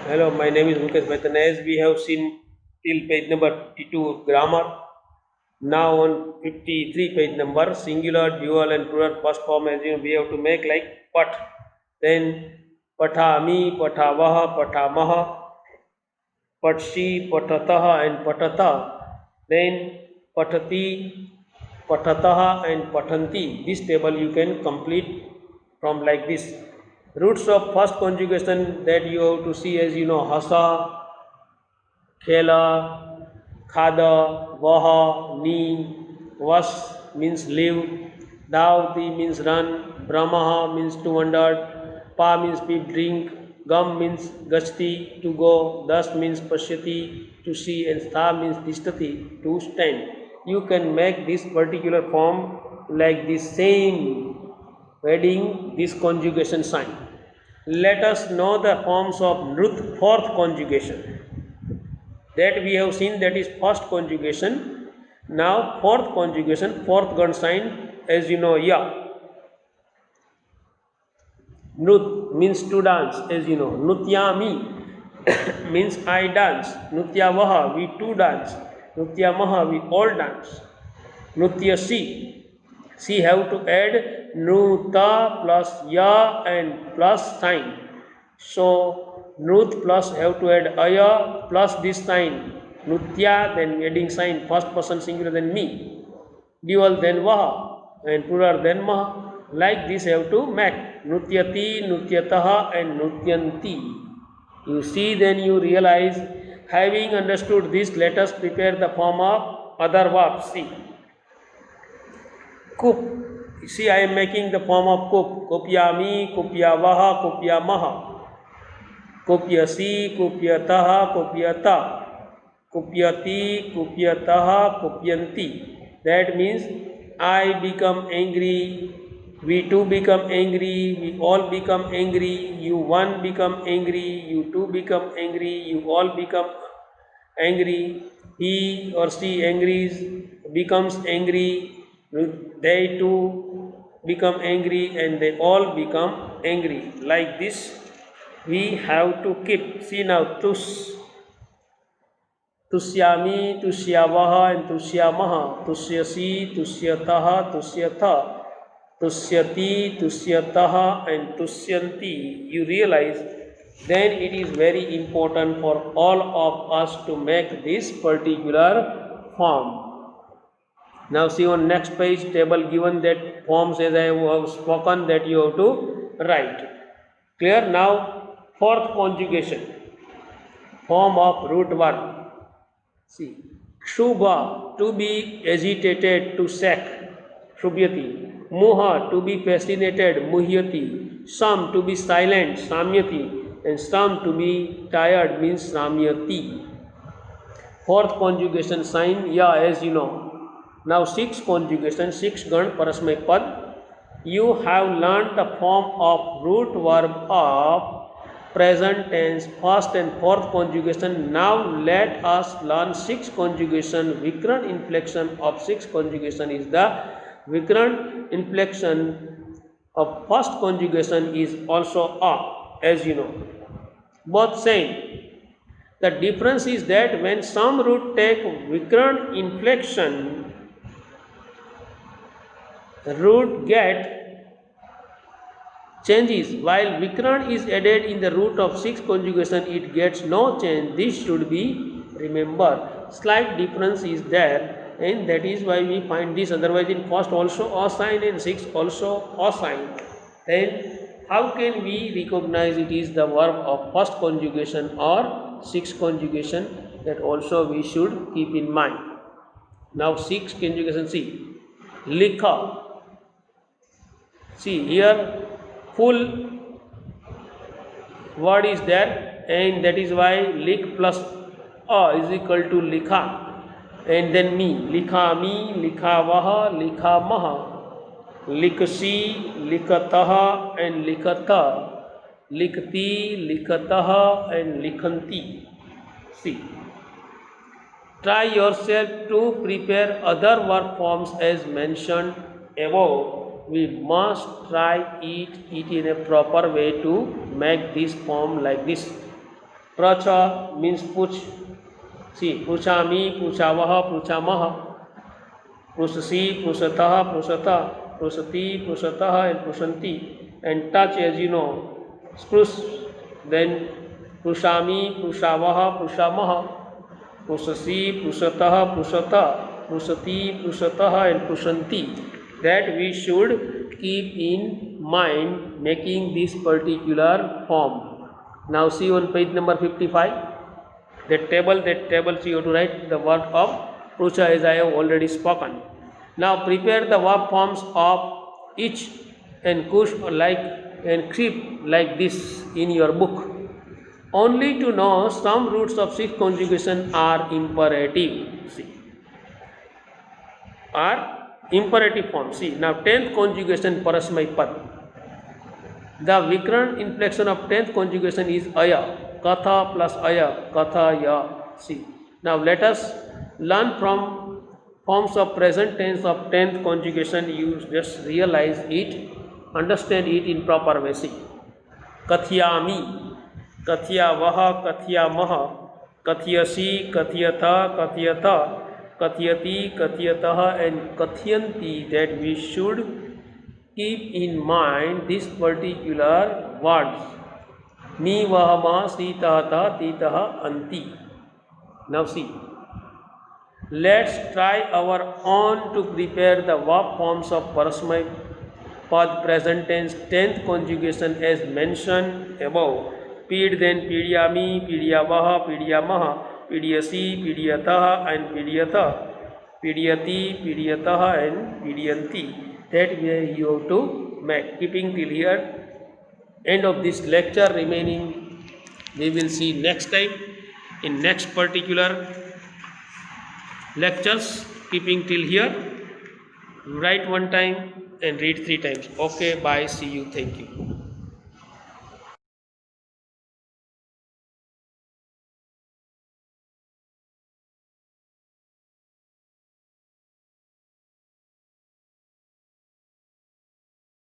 Hello, my name is Mukesh Mehta. As we have seen till page number 52 grammar, now on 53 page number singular, dual and plural first form, as you know, we have to make like pat. Then patami, patavah, patamah, patshi, patatah and patata. Then patati, patatah and patanti. This table you can complete from like this. Roots of first conjugation that you have to see, as you know, hasa, khela, khada, vaha, ni, vas means live, davti means run, brahmaha means 200, pa means peep, drink, gam means gachti, to go, das means pashyati, to see, and sta means tishtati, to stand. You can make this particular form like this same, adding this conjugation sign. Let us know the forms of nrut, fourth conjugation. That we have seen, that is first conjugation. Now fourth conjugation, fourth gun sign, as you know, ya. Nut means to dance, as you know. Nutyami means I dance. Nutyavaha, we two dance. Nutyamaha, we all dance. Nutyasi, see have to add nuta plus ya and plus sign. So nut plus have to add aya plus this sign. Nutya, then adding sign, first person singular, then me. Dual, then vaha, and plural, then maha. Like this have to make. Nutyati, nutyataha and nutyanti. You see, then you realize, having understood this, let us prepare the form of other verbs. See. Kup. See, I am making the form of kup. Kupyami, kupyavaha, kupyamaha. Kupyasi, kupyataha, kupyata. Kupyati, kupyataha, kupyanti. That means I become angry, we two become angry, we all become angry, you one become angry, you two become angry, you all become angry, he or she becomes angry, they too become angry, and they all become angry. Like this we have to keep. See now, tusyami, tusyavaha and tusyamaha, tusyasi, tusyataha, tusyatha, tusyati, tusyataha and tusyanti. You realize, then it is very important for all of us to make this particular form. Now see on next page, table given that forms as I have spoken, that you have to write. Clear? Now fourth conjugation, form of root verb. See, Shubha, to be agitated, to sack, Shubhyati. Moha, to be fascinated, Muhyati. Sam, to be silent, Samyati. And Sam, to be tired, means Samyati. Fourth conjugation sign, ya, as you know. Now sixth conjugation, six gan, parasmay pad. You have learned the form of root verb of present tense, first and fourth conjugation. Now let us learn sixth conjugation. Vikarana inflection of sixth conjugation is the Vikarana inflection of first conjugation is also a, as you know. Both same. The difference is that when some root take Vikarana inflection, root get changes, while Vikarana is added in the root of sixth conjugation, it gets no change. This should be remembered. Slight difference is there, and that is why we find this. Otherwise in first also a sign and sixth also a sign. Then how can we recognize it is the verb of first conjugation or sixth conjugation? That also we should keep in mind. Now sixth conjugation, see, likha. See here, full word is there, and that is why lik plus a is equal to likha, and then me, likhami, likhavaha, likhamaha, likasi, likataha and likata, likti, likataha and likhanti. See, try yourself to prepare other verb forms as mentioned above. We must try it in a proper way to make this form like this. Pracha means puch. See, puchami, puchavah, puchamah, pushasi, pushatah, pushata, pushati, pushatah, and pushanti. And touch, as you know, spruce. Then pushami, pushavah, pushamah, pushasi, pushatah, pushata, pushati, pushatah, and pushanti. That we should keep in mind making this particular form. Now see on page number 55. That table so you have to write the word of Prucha as I have already spoken. Now prepare the verb forms of each and kush like and creep like this in your book. Only to know some roots of 6 conjugation are imperative. See, are imperative form. See, now 10th conjugation parasmay pad. The Vikran inflection of 10th conjugation is aya. Katha plus aya, katha ya. See, now let us learn from forms of present tense of 10th conjugation. You just realize it, understand it in proper way. See, kathyami, kathyavaha, kathiyamaha, kathiyasi, kathiyatha, kathiyatha, kathiyati, kathiyataha, and kathyanti. That we should keep in mind these particular words. Ni vahama sitata titaha anti. Now see, let's try our own to prepare the verb forms of parasmay pad present tense 10th conjugation as mentioned above. Pid, then pidyami, pidyavaha, pidyamaha, pidyasi, pidyataha, and pidyatha, pidyati, pidyataha, and pidyanti. That way you have to make. Keeping till here, end of this lecture. Remaining we will see next time in next particular lectures. Keeping till here, write one time and read 3 times. Okay, bye, see you, thank you.